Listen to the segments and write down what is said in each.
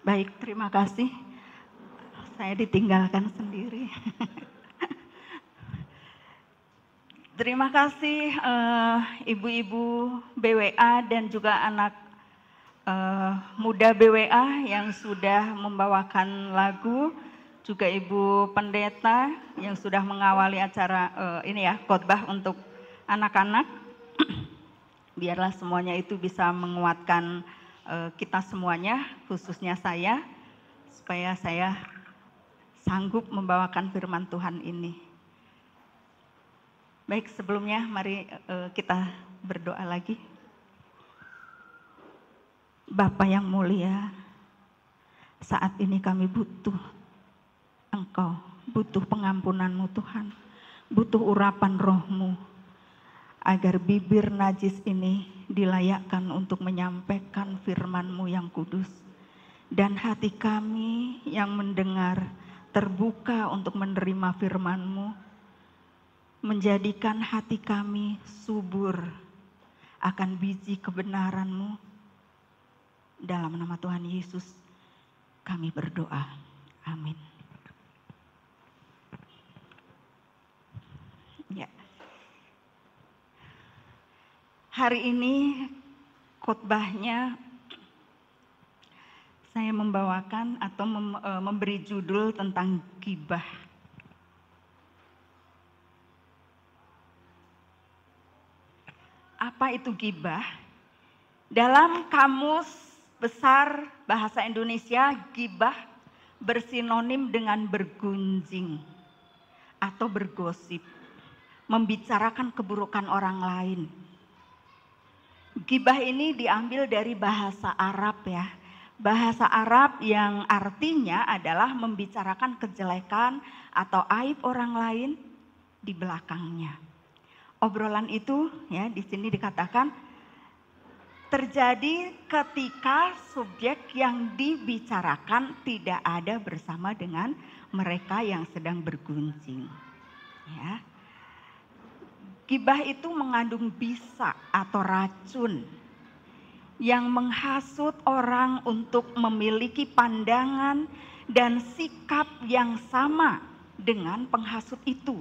Baik, terima kasih. Saya ditinggalkan sendiri. Terima kasih ibu-ibu BWA dan juga anak muda BWA yang sudah membawakan lagu, juga Ibu Pendeta yang sudah mengawali acara khotbah untuk anak-anak. Biarlah semuanya itu bisa menguatkan kita semuanya, khususnya saya, supaya saya sanggup membawakan firman Tuhan ini. Baik, sebelumnya mari kita berdoa lagi. Bapa yang mulia, saat ini kami butuh Engkau, butuh pengampunan-Mu Tuhan, butuh urapan Roh-Mu, agar bibir najis ini dilayakkan untuk menyampaikan firman-Mu yang kudus. Dan hati kami yang mendengar terbuka untuk menerima firman-Mu, menjadikan hati kami subur akan biji kebenaran-Mu. Dalam nama Tuhan Yesus kami berdoa. Amin. Ya. Hari ini khotbahnya saya membawakan atau memberi judul tentang gibah. Apa itu gibah? Dalam Kamus Besar Bahasa Indonesia, gibah bersinonim dengan bergunjing atau bergosip, membicarakan keburukan orang lain. Gibah ini diambil dari bahasa Arab ya. Bahasa Arab yang artinya adalah membicarakan kejelekan atau aib orang lain di belakangnya. Obrolan itu ya di sini dikatakan terjadi ketika subjek yang dibicarakan tidak ada bersama dengan mereka yang sedang bergunjing. Ya. Gibah itu mengandung bisa atau racun yang menghasut orang untuk memiliki pandangan dan sikap yang sama dengan penghasut itu,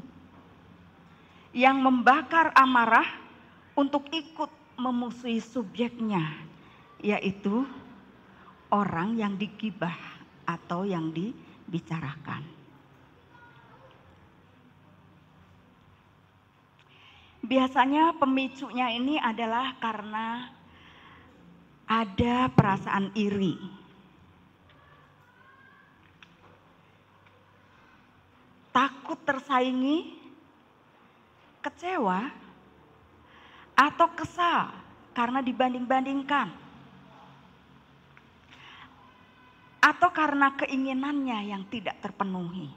yang membakar amarah untuk ikut memusuhi subjeknya, yaitu orang yang digibah atau yang dibicarakan. Biasanya pemicunya ini adalah karena ada perasaan iri, takut tersaingi, kecewa, atau kesal karena dibanding-bandingkan, atau karena keinginannya yang tidak terpenuhi.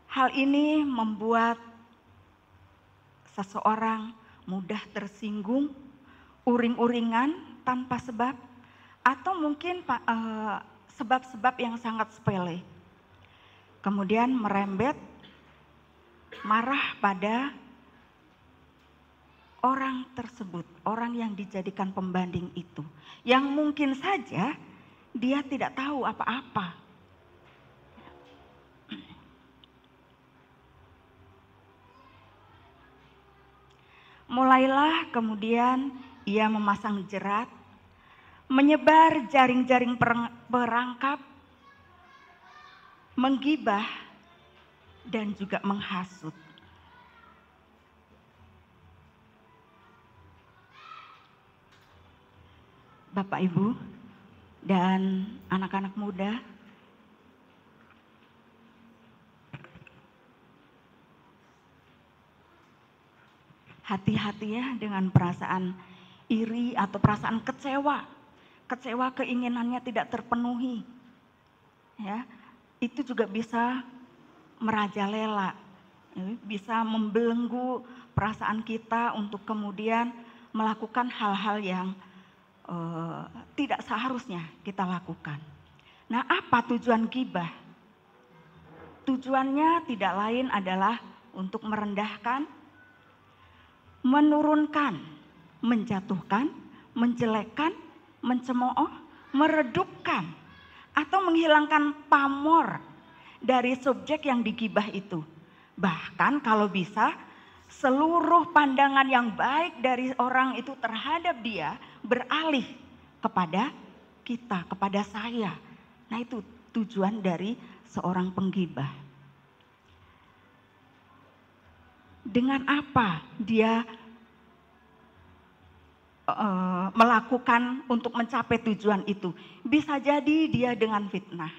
Hal ini membuat seseorang mudah tersinggung, uring-uringan tanpa sebab, atau mungkin sebab-sebab yang sangat sepele. Kemudian merembet marah pada orang tersebut, orang yang dijadikan pembanding itu, yang mungkin saja dia tidak tahu apa-apa. Mulailah kemudian ia memasang jerat, menyebar jaring-jaring perangkap, menggibah, dan juga menghasut. Bapak, Ibu, dan anak-anak muda, hati-hati ya dengan perasaan iri atau perasaan kecewa. Kecewa keinginannya tidak terpenuhi. Ya, itu juga bisa merajalela, bisa membelenggu perasaan kita untuk kemudian melakukan hal-hal yang tidak seharusnya kita lakukan. Nah, apa tujuan gibah? Tujuannya tidak lain adalah untuk merendahkan, menurunkan, menjatuhkan, menjelekkan, mencemooh, meredupkan, atau menghilangkan pamor dari subjek yang digibah itu. Bahkan kalau bisa, seluruh pandangan yang baik dari orang itu terhadap dia beralih kepada kita, kepada saya. Nah, itu tujuan dari seorang penggibah. Dengan apa dia melakukan untuk mencapai tujuan itu? Bisa jadi dia dengan fitnah,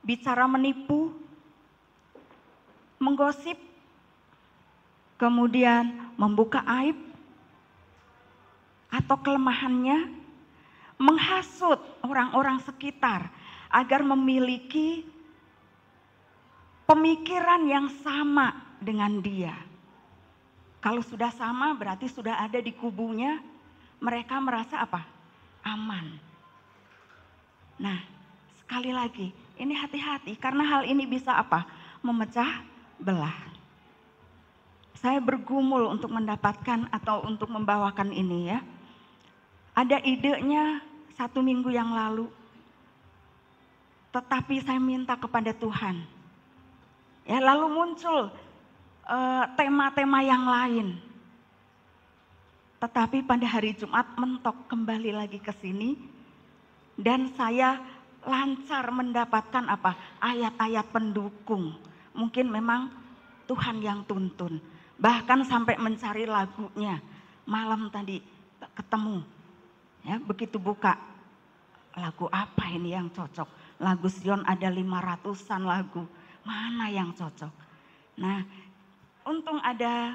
bicara menipu, menggosip, kemudian membuka aib atau kelemahannya, menghasut orang-orang sekitar agar memiliki pemikiran yang sama dengan dia. Kalau sudah sama berarti sudah ada di kubunya, mereka merasa apa? Aman. Nah, sekali lagi, ini hati-hati karena hal ini bisa apa? Memecah belah. Saya bergumul untuk mendapatkan atau untuk membawakan ini ya. Ada idenya 1 minggu yang lalu. Tetapi saya minta kepada Tuhan. Ya, lalu muncul tema-tema yang lain. Tetapi pada hari Jumat mentok kembali lagi ke sini dan saya lancar mendapatkan apa? Ayat-ayat pendukung. Mungkin memang Tuhan yang tuntun. Bahkan sampai mencari lagunya. Malam tadi ketemu. Ya, begitu buka, lagu apa ini yang cocok? Lagu Sion ada 500-an lagu. Mana yang cocok? Nah, untung ada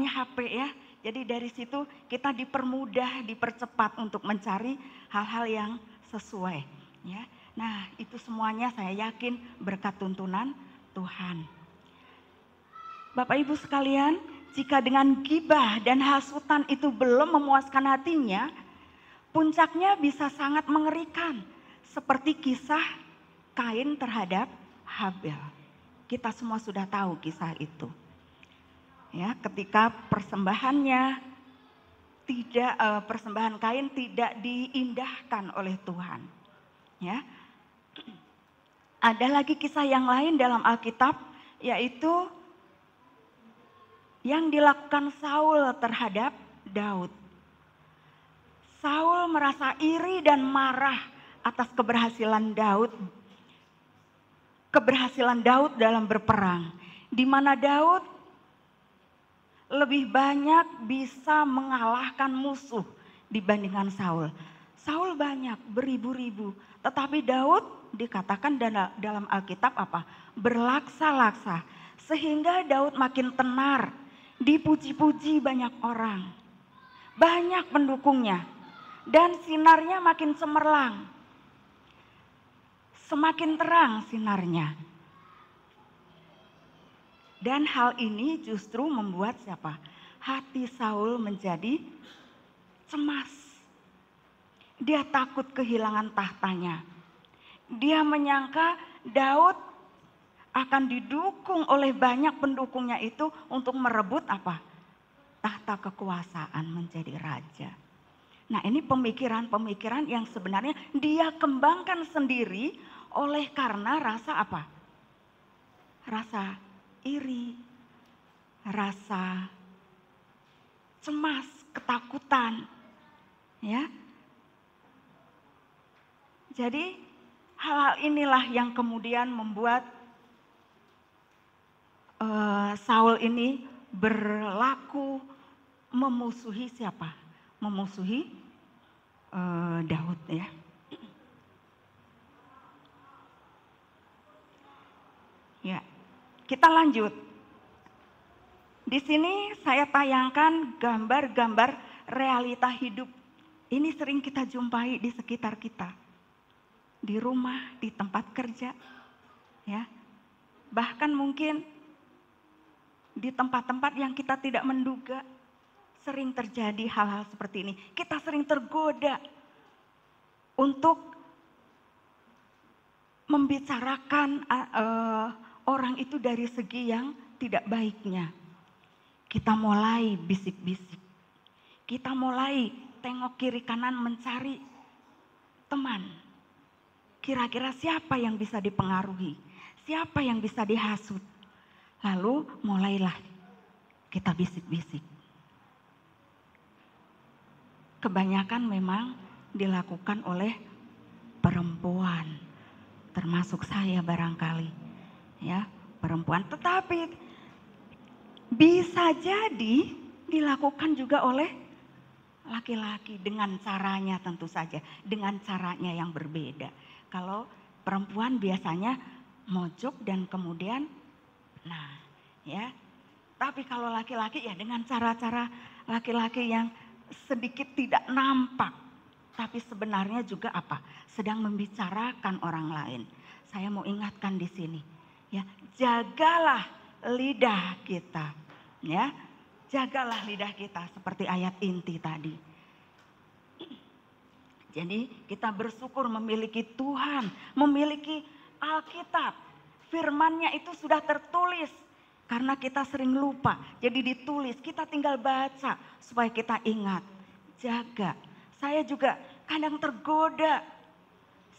HP ya. Jadi dari situ kita dipermudah, dipercepat untuk mencari hal-hal yang sesuai. Ya, nah itu semuanya saya yakin berkat tuntunan Tuhan. Bapak Ibu sekalian, jika dengan gibah dan hasutan itu belum memuaskan hatinya, puncaknya bisa sangat mengerikan. Seperti kisah Kain terhadap Habel. Kita semua sudah tahu kisah itu. Ya, ketika persembahannya persembahan Kain tidak diindahkan oleh Tuhan. Ya. Ada lagi kisah yang lain dalam Alkitab, yaitu yang dilakukan Saul terhadap Daud. Saul merasa iri dan marah atas keberhasilan Daud dalam berperang, di mana Daud lebih banyak bisa mengalahkan musuh dibandingkan Saul. Saul banyak, beribu-ribu, tetapi Daud dikatakan dalam Alkitab apa? Berlaksa-laksa, sehingga Daud makin tenar, dipuji-puji banyak orang, banyak pendukungnya, dan sinarnya makin cemerlang. Semakin terang sinarnya. Dan hal ini justru membuat siapa? Hati Saul menjadi cemas. Dia takut kehilangan tahtanya. Dia menyangka Daud akan didukung oleh banyak pendukungnya itu untuk merebut apa? Tahta kekuasaan menjadi raja. Nah, ini pemikiran-pemikiran yang sebenarnya dia kembangkan sendiri oleh karena rasa apa? Rasa iri, rasa cemas, ketakutan. Ya. Jadi hal-hal inilah yang kemudian membuat Saul ini berlaku memusuhi siapa? Memusuhi Daud ya. Ya, kita lanjut. Di sini saya tayangkan gambar-gambar realita hidup. Ini sering kita jumpai di sekitar kita. Di rumah, di tempat kerja. Ya. Bahkan mungkin di tempat-tempat yang kita tidak menduga sering terjadi hal-hal seperti ini. Kita sering tergoda untuk membicarakan orang itu dari segi yang tidak baiknya. Kita mulai bisik-bisik. Kita mulai tengok kiri kanan mencari aman. Kira-kira siapa yang bisa dipengaruhi? Siapa yang bisa dihasut? Lalu mulailah kita bisik-bisik. Kebanyakan memang dilakukan oleh perempuan, termasuk saya barangkali, ya, perempuan. Tetapi bisa jadi dilakukan juga oleh laki-laki dengan caranya tentu saja, dengan caranya yang berbeda. Kalau perempuan biasanya mojok dan kemudian, nah, ya. Tapi kalau laki-laki ya dengan cara-cara laki-laki yang sedikit tidak nampak, tapi sebenarnya juga apa? Sedang membicarakan orang lain. Saya mau ingatkan di sini, ya, jagalah lidah kita, ya, jagalah lidah kita seperti ayat inti tadi. Jadi kita bersyukur memiliki Tuhan, memiliki Alkitab, firman-Nya itu sudah tertulis. Karena kita sering lupa, jadi ditulis, kita tinggal baca supaya kita ingat, jaga. Saya juga kadang tergoda,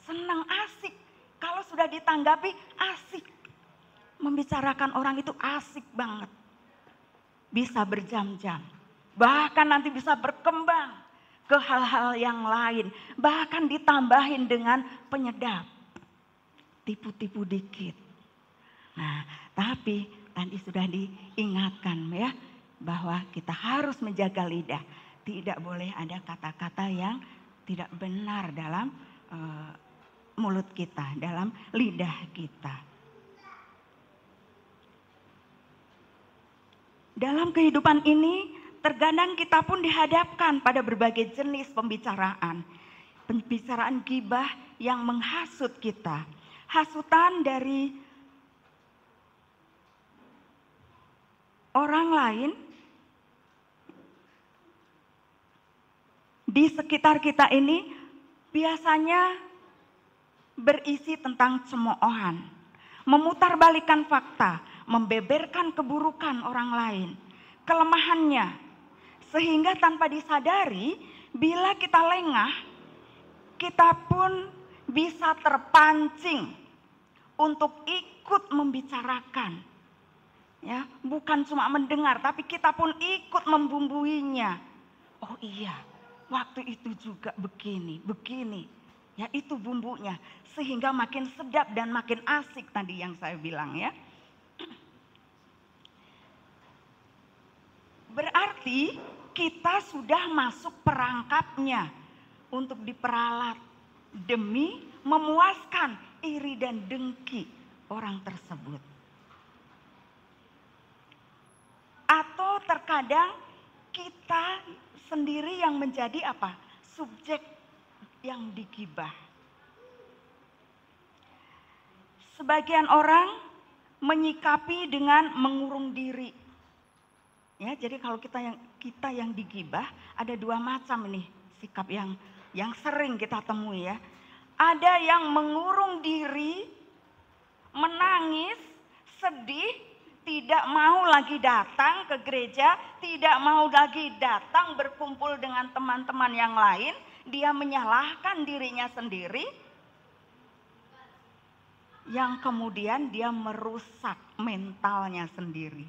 senang, asik. Kalau sudah ditanggapi, asik. Membicarakan orang itu asik banget. Bisa berjam-jam, bahkan nanti bisa berkembang ke hal-hal yang lain. Bahkan ditambahin dengan penyedap, tipu-tipu dikit. Nah, tapi tadi sudah diingatkan ya, bahwa kita harus menjaga lidah. Tidak boleh ada kata-kata yang tidak benar dalam mulut kita, dalam lidah kita. Dalam kehidupan ini, terkadang kita pun dihadapkan pada berbagai jenis pembicaraan. Pembicaraan gibah yang menghasut kita. Hasutan dari orang lain di sekitar kita ini biasanya berisi tentang cemoohan, memutarbalikkan fakta, membeberkan keburukan orang lain, kelemahannya, sehingga tanpa disadari bila kita lengah, kita pun bisa terpancing untuk ikut membicarakan. Ya, bukan cuma mendengar, tapi kita pun ikut membumbuinya. Oh iya, waktu itu juga begini. Ya, itu bumbunya. Sehingga makin sedap dan makin asik tadi yang saya bilang ya. Berarti kita sudah masuk perangkapnya untuk diperalat demi memuaskan iri dan dengki orang tersebut. Atau terkadang kita sendiri yang menjadi apa? Subjek yang digibah. Sebagian orang menyikapi dengan mengurung diri. Ya, jadi kalau kita yang digibah ada dua macam ini sikap yang sering kita temui ya. Ada yang mengurung diri, menangis, sedih, tidak mau lagi datang ke gereja, tidak mau lagi datang berkumpul dengan teman-teman yang lain. Dia menyalahkan dirinya sendiri, yang kemudian dia merusak mentalnya sendiri.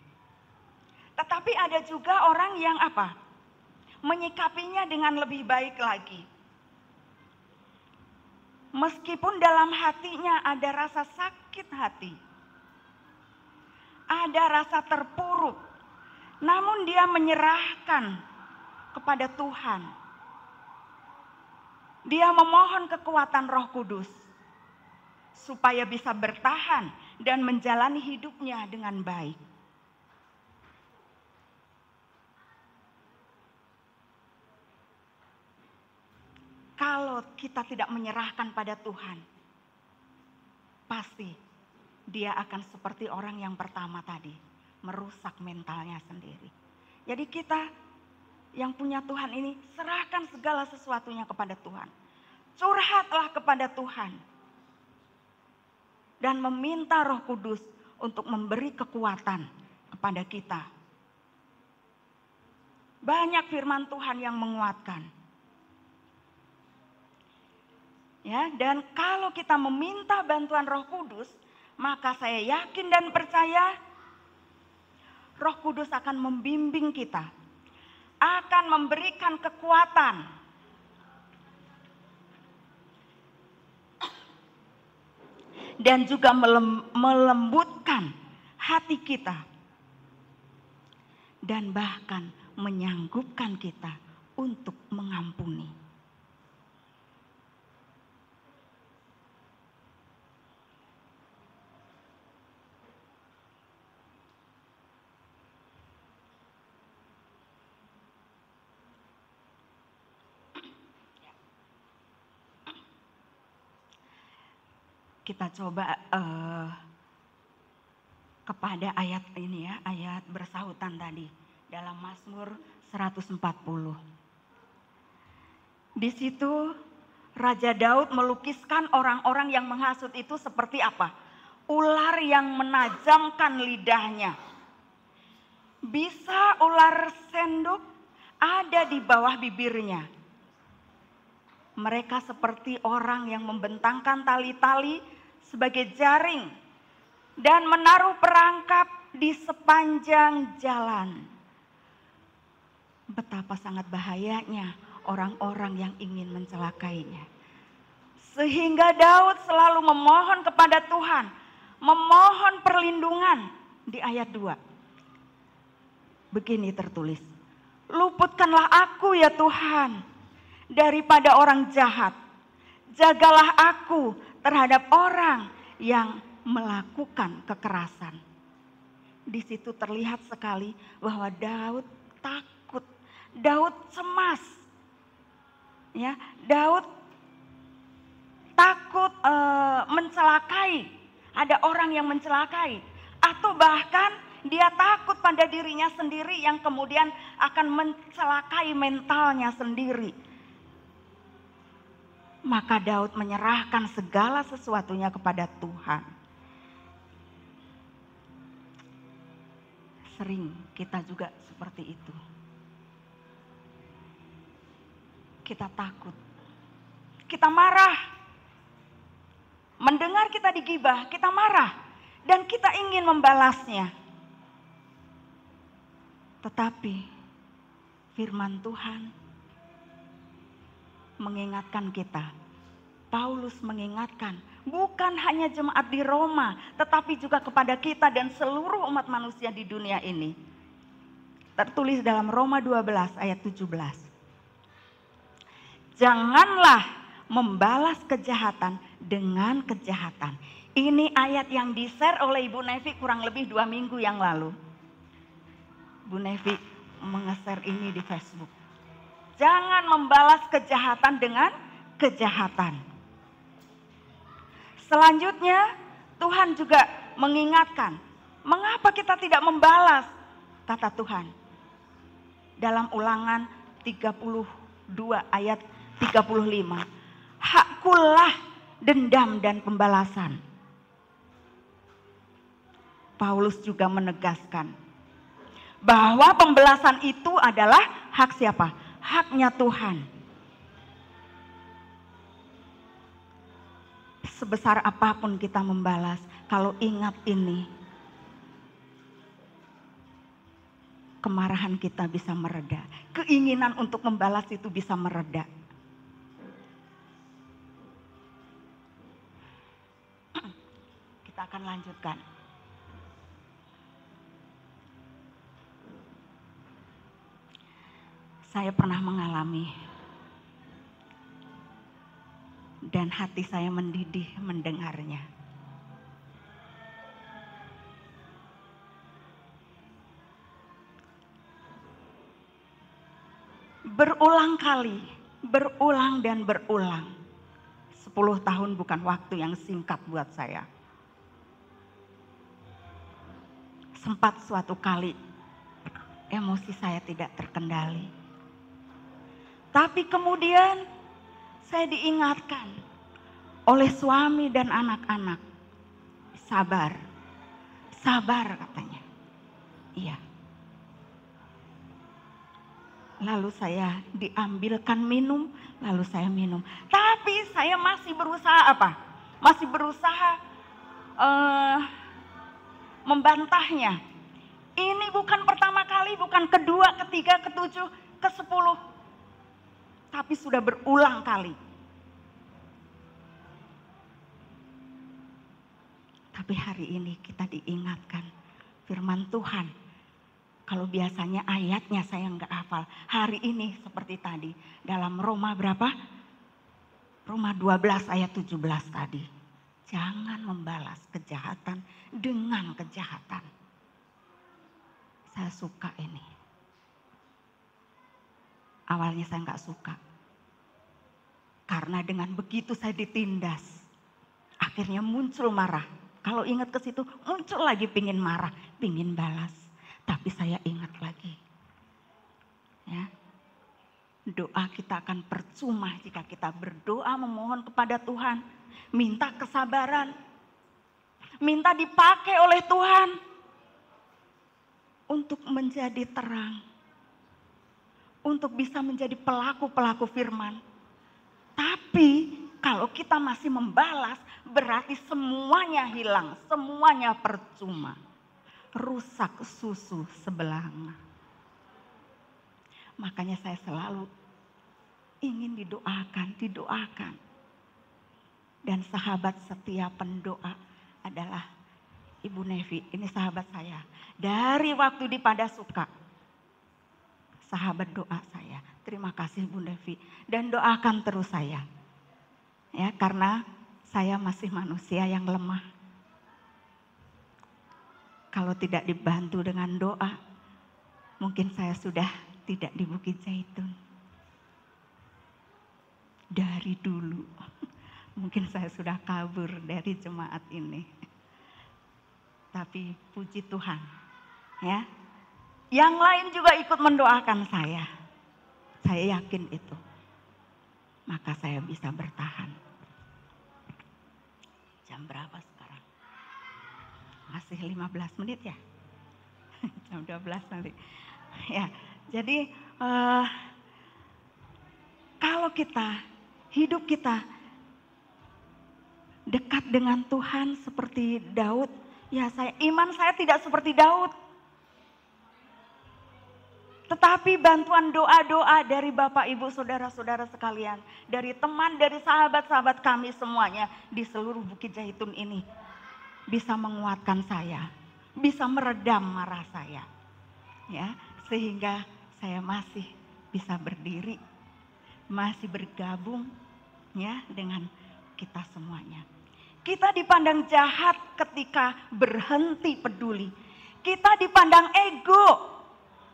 Tetapi ada juga orang yang apa? Menyikapinya dengan lebih baik lagi. Meskipun dalam hatinya ada rasa sakit hati, ada rasa terpuruk, namun dia menyerahkan kepada Tuhan. Dia memohon kekuatan Roh Kudus supaya bisa bertahan dan menjalani hidupnya dengan baik. Kalau kita tidak menyerahkan pada Tuhan, pasti dia akan seperti orang yang pertama tadi, merusak mentalnya sendiri. Jadi kita yang punya Tuhan ini, serahkan segala sesuatunya kepada Tuhan. Curhatlah kepada Tuhan. Dan meminta Roh Kudus untuk memberi kekuatan kepada kita. Banyak firman Tuhan yang menguatkan. Ya, dan kalau kita meminta bantuan Roh Kudus, maka saya yakin dan percaya Roh Kudus akan membimbing kita, akan memberikan kekuatan, dan juga melembutkan hati kita, dan bahkan menyanggupkan kita untuk mengampuni. Kita coba kepada ayat ini ya, ayat bersahutan tadi dalam Mazmur 140. Di situ Raja Daud melukiskan orang-orang yang menghasut itu seperti apa? Ular yang menajamkan lidahnya. Bisa ular sendok ada di bawah bibirnya. Mereka seperti orang yang membentangkan tali-tali sebagai jaring dan menaruh perangkap di sepanjang jalan. Betapa sangat bahayanya orang-orang yang ingin mencelakainya. Sehingga Daud selalu memohon kepada Tuhan, memohon perlindungan di ayat 2. Begini tertulis, luputkanlah aku ya Tuhan daripada orang jahat. Jagalah aku terhadap orang yang melakukan kekerasan. Di situ terlihat sekali bahwa Daud takut, Daud cemas. Ya, Daud takut mencelakai, ada orang yang mencelakai, atau bahkan dia takut pada dirinya sendiri yang kemudian akan mencelakai mentalnya sendiri. Maka Daud menyerahkan segala sesuatunya kepada Tuhan. Sering kita juga seperti itu. Kita takut, kita marah. Mendengar kita digibah, kita marah. Dan kita ingin membalasnya. Tetapi firman Tuhan mengingatkan kita. Paulus mengingatkan bukan hanya jemaat di Roma, tetapi juga kepada kita dan seluruh umat manusia di dunia ini. Tertulis dalam Roma 12 ayat 17. Janganlah membalas kejahatan dengan kejahatan. Ini ayat yang di-share oleh Ibu Nevi kurang lebih 2 minggu yang lalu. Bu Nevi menge-share ini di Facebook. Jangan membalas kejahatan dengan kejahatan. Selanjutnya Tuhan juga mengingatkan, mengapa kita tidak membalas, kata Tuhan. Dalam Ulangan 32 ayat 35. Hakkulah dendam dan pembalasan. Paulus juga menegaskan bahwa pembalasan itu adalah hak siapa? Haknya Tuhan. Sebesar apapun kita membalas, kalau ingat ini, kemarahan kita bisa mereda. Keinginan untuk membalas itu bisa mereda. Kita akan lanjutkan. Saya pernah mengalami dan hati saya mendidih mendengarnya. Berulang kali, berulang dan berulang. 10 tahun bukan waktu yang singkat buat saya. Sempat suatu kali emosi saya tidak terkendali. Tapi kemudian saya diingatkan oleh suami dan anak-anak. Sabar, sabar katanya. Iya. Lalu saya diambilkan minum, lalu saya minum. Tapi saya masih berusaha apa? Masih berusaha membantahnya. Ini bukan pertama kali, bukan kedua, ketiga, ketujuh, ke-10. Tapi sudah berulang kali. Tapi hari ini kita diingatkan firman Tuhan. Kalau biasanya ayatnya saya nggak hafal. Hari ini seperti tadi. Dalam Roma berapa? Roma 12 ayat 17 tadi. Jangan membalas kejahatan dengan kejahatan. Saya suka ini. Awalnya saya nggak suka. Karena dengan begitu saya ditindas. Akhirnya muncul marah. Kalau ingat ke situ muncul lagi pingin marah, pingin balas. Tapi saya ingat lagi. Ya. Doa kita akan percuma jika kita berdoa memohon kepada Tuhan. Minta kesabaran. Minta dipakai oleh Tuhan. Untuk menjadi terang. Untuk bisa menjadi pelaku-pelaku firman. Tapi kalau kita masih membalas, berarti semuanya hilang, semuanya percuma. Rusak susu sebelanga. Makanya saya selalu ingin didoakan. Dan sahabat setia pendoa adalah Ibu Nevi, ini sahabat saya. Dari waktu di Padasuka, sahabat doa saya. Terima kasih Bu Nevi, dan doakan terus saya. Ya, karena saya masih manusia yang lemah. Kalau tidak dibantu dengan doa, mungkin saya sudah tidak di Bukit Zaitun. Dari dulu, mungkin saya sudah kabur dari jemaat ini. Tapi puji Tuhan, ya. Yang lain juga ikut mendoakan saya. Saya yakin itu. Maka saya bisa bertahan. Jam berapa sekarang? Masih 15 menit ya? Jam 12 nanti. Ya, jadi kalau hidup kita dekat dengan Tuhan seperti Daud, ya iman saya tidak seperti Daud. Tetapi bantuan doa-doa dari Bapak, Ibu, Saudara-saudara sekalian, dari teman, dari sahabat-sahabat kami semuanya di seluruh Bukit Zaitun ini bisa menguatkan saya, bisa meredam marah saya. Ya, sehingga saya masih bisa berdiri, masih bergabung ya dengan kita semuanya. Kita dipandang jahat ketika berhenti peduli. Kita dipandang ego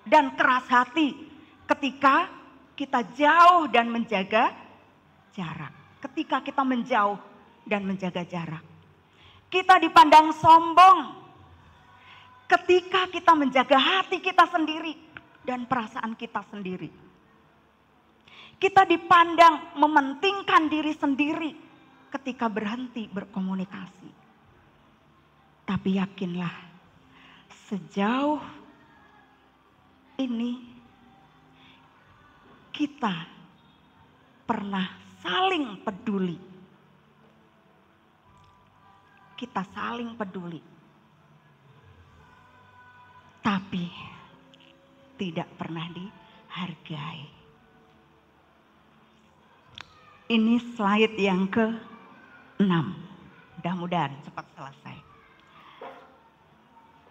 dan keras hati ketika kita jauh dan menjaga jarak. Ketika kita menjauh dan menjaga jarak. Kita dipandang sombong ketika kita menjaga hati kita sendiri dan perasaan kita sendiri. Kita dipandang mementingkan diri sendiri ketika berhenti berkomunikasi. Tapi yakinlah, sejauh ini kita pernah saling peduli. Kita saling peduli. Tapi tidak pernah dihargai. Ini slide yang ke-6. Mudah-mudahan cepat selesai.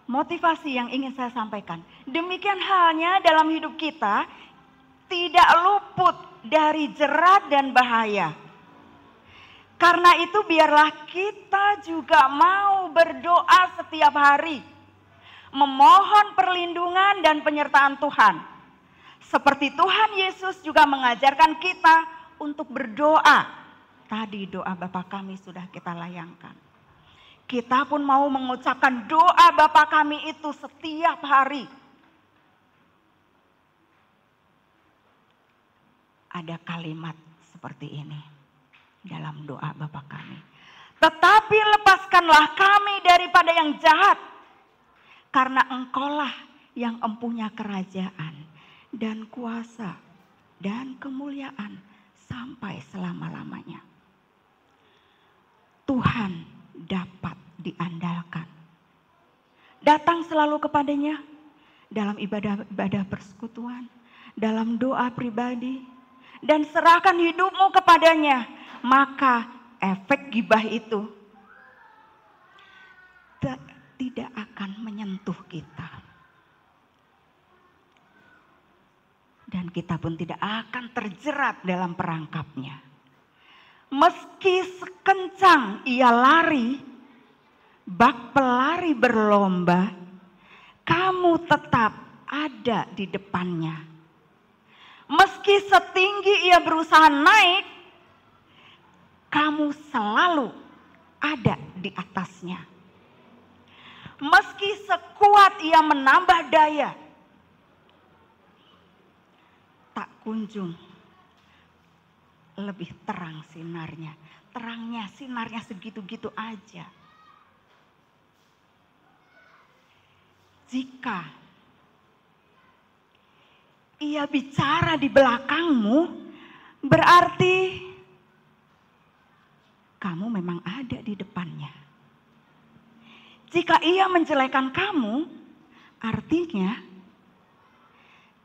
Motivasi yang ingin saya sampaikan. Demikian halnya dalam hidup kita tidak luput dari jerat dan bahaya. Karena itu biarlah kita juga mau berdoa setiap hari. Memohon perlindungan dan penyertaan Tuhan. Seperti Tuhan Yesus juga mengajarkan kita untuk berdoa. Tadi doa Bapa kami sudah kita layangkan. Kita pun mau mengucapkan doa Bapa kami itu setiap hari. Ada kalimat seperti ini dalam doa Bapa kami. Tetapi lepaskanlah kami daripada yang jahat. Karena Engkaulah yang empunya kerajaan dan kuasa dan kemuliaan sampai selama-lamanya. Tuhan dapat diandalkan. Datang selalu kepadanya dalam ibadah-ibadah persekutuan, dalam doa pribadi, dan serahkan hidupmu kepadanya. Maka efek gibah itu tidak akan menyentuh kita. Dan kita pun tidak akan terjerat dalam perangkapnya. Meski sekencang ia lari, bak pelari berlomba, kamu tetap ada di depannya. Meski setinggi ia berusaha naik, kamu selalu ada di atasnya. Meski sekuat ia menambah daya, tak kunjung lebih terang sinarnya. Sinarnya segitu-gitu aja. Jika ia bicara di belakangmu, berarti kamu memang ada di depannya. Jika ia menjelekan kamu, artinya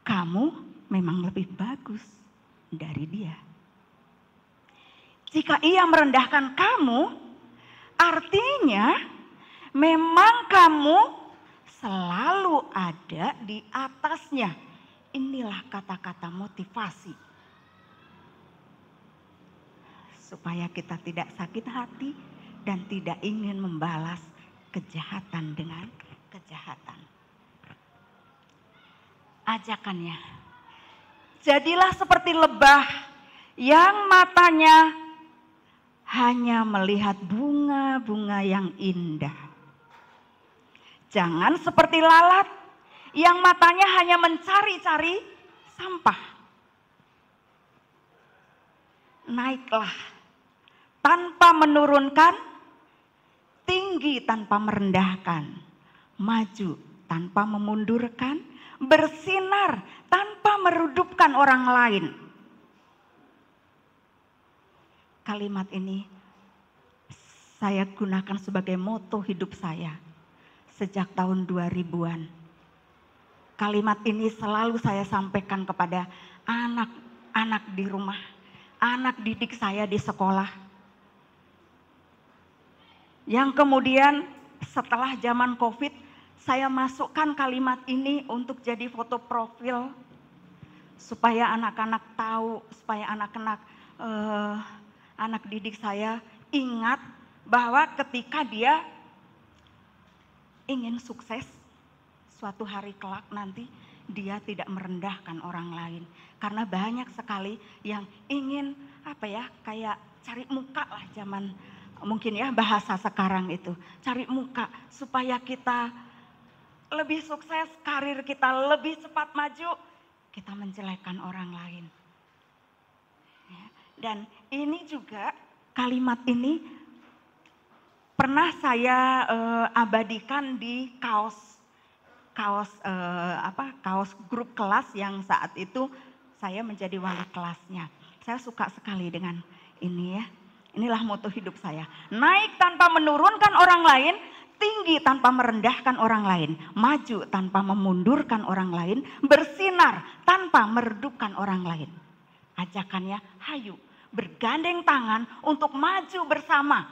kamu memang lebih bagus dari dia. Jika ia merendahkan kamu, artinya memang kamu selalu ada di atasnya. Inilah kata-kata motivasi. Supaya kita tidak sakit hati dan tidak ingin membalas kejahatan dengan kejahatan. Ajakannya, jadilah seperti lebah yang matanya hanya melihat bunga-bunga yang indah. Jangan seperti lalat yang matanya hanya mencari-cari sampah. Naiklah tanpa menurunkan, tinggi tanpa merendahkan, maju tanpa memundurkan, bersinar tanpa merudupkan orang lain. Kalimat ini saya gunakan sebagai moto hidup saya sejak tahun 2000-an. Kalimat ini selalu saya sampaikan kepada anak-anak di rumah, anak didik saya di sekolah. Yang kemudian setelah zaman COVID, saya masukkan kalimat ini untuk jadi foto profil supaya anak-anak tahu, supaya anak didik saya ingat bahwa ketika dia ingin sukses suatu hari kelak nanti, dia tidak merendahkan orang lain. Karena banyak sekali yang ingin kayak cari muka lah zaman mungkin ya bahasa sekarang itu. Cari muka supaya kita lebih sukses, karir kita lebih cepat maju, kita menjelekkan orang lain. Dan ini juga kalimat ini pernah saya abadikan di kaos grup kelas yang saat itu saya menjadi wali kelasnya. Saya suka sekali dengan ini ya. Inilah moto hidup saya. Naik tanpa menurunkan orang lain, tinggi tanpa merendahkan orang lain, maju tanpa memundurkan orang lain, bersinar tanpa meredupkan orang lain. Ajakannya, hayu bergandeng tangan untuk maju bersama.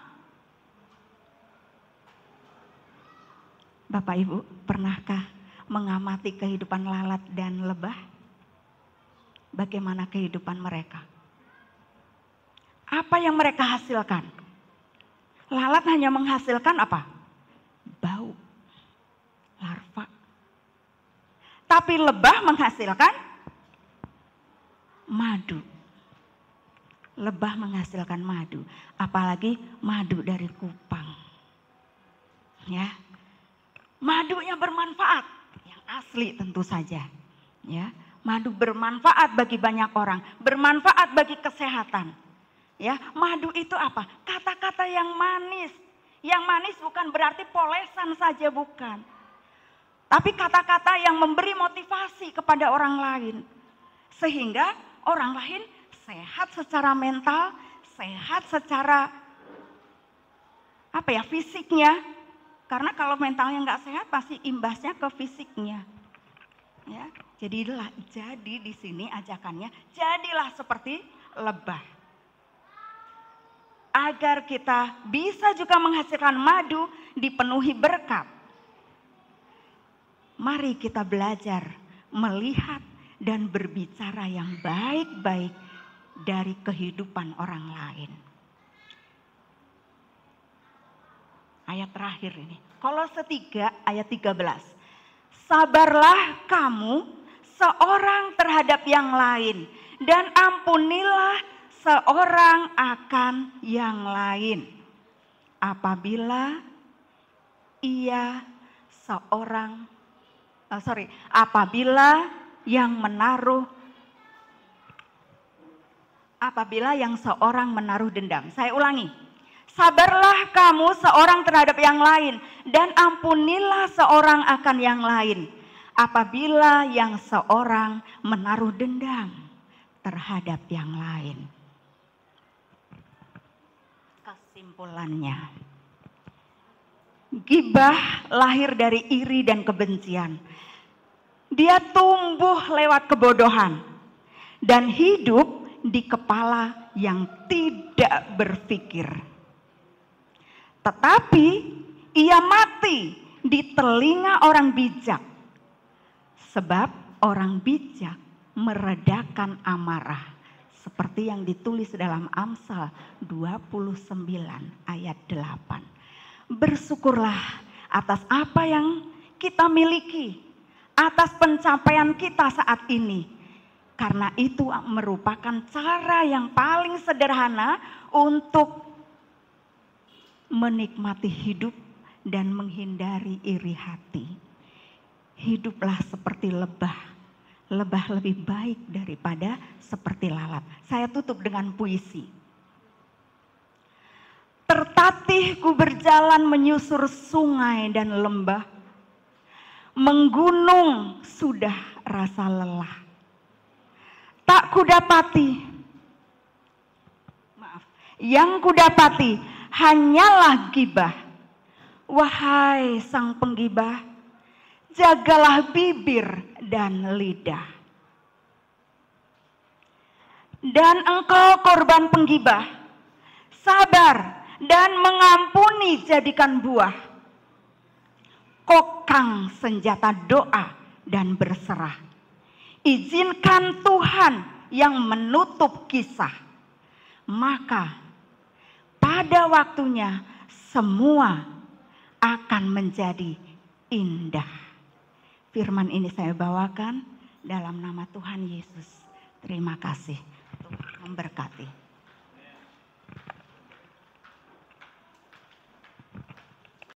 Bapak Ibu, pernahkah mengamati kehidupan lalat dan lebah? Bagaimana kehidupan mereka? Apa yang mereka hasilkan? Lalat hanya menghasilkan apa? Bau, larva. Tapi lebah menghasilkan madu. Lebah menghasilkan madu, apalagi madu dari kupang. Ya. Madunya bermanfaat, yang asli tentu saja. Ya, madu bermanfaat bagi banyak orang, bermanfaat bagi kesehatan. Ya, madu itu apa? Kata-kata yang manis. Yang manis bukan berarti polesan saja, bukan. Tapi kata-kata yang memberi motivasi kepada orang lain. Sehingga orang lain sehat secara mental, sehat secara fisiknya. Karena kalau mentalnya nggak sehat pasti imbasnya ke fisiknya. Ya, jadi di sini ajakannya, jadilah seperti lebah. Agar kita bisa juga menghasilkan madu, dipenuhi berkat. Mari kita belajar melihat dan berbicara yang baik-baik dari kehidupan orang lain. Ayat terakhir ini, Kolose 3 ayat 13. Sabarlah kamu seorang terhadap yang lain dan ampunilah seorang akan yang lain. Apabila yang seorang menaruh dendam. Saya ulangi. Sabarlah kamu seorang terhadap yang lain dan ampunilah seorang akan yang lain. Apabila yang seorang menaruh dendam terhadap yang lain. Kesimpulannya, ghibah lahir dari iri dan kebencian. Dia tumbuh lewat kebodohan dan hidup di kepala yang tidak berpikir. Tetapi ia mati di telinga orang bijak. Sebab orang bijak meredakan amarah. Seperti yang ditulis dalam Amsal 29 ayat 8. Bersyukurlah atas apa yang kita miliki. Atas pencapaian kita saat ini. Karena itu merupakan cara yang paling sederhana untuk menikmati hidup dan menghindari iri hati. Hiduplah seperti lebah. Lebah lebih baik daripada seperti lalat. Saya tutup dengan puisi. Tertatih ku berjalan menyusur sungai dan lembah. Menggunung sudah rasa lelah. Tak kudapati, yang kudapati hanyalah ghibah. Wahai sang penggibah, jagalah bibir dan lidah. Dan engkau korban penggibah, sabar dan mengampuni jadikan buah. Kokang senjata doa dan berserah. Izinkan Tuhan yang menutup kisah. Maka pada waktunya semua akan menjadi indah. Firman ini saya bawakan dalam nama Tuhan Yesus. Terima kasih. Tuhan memberkati.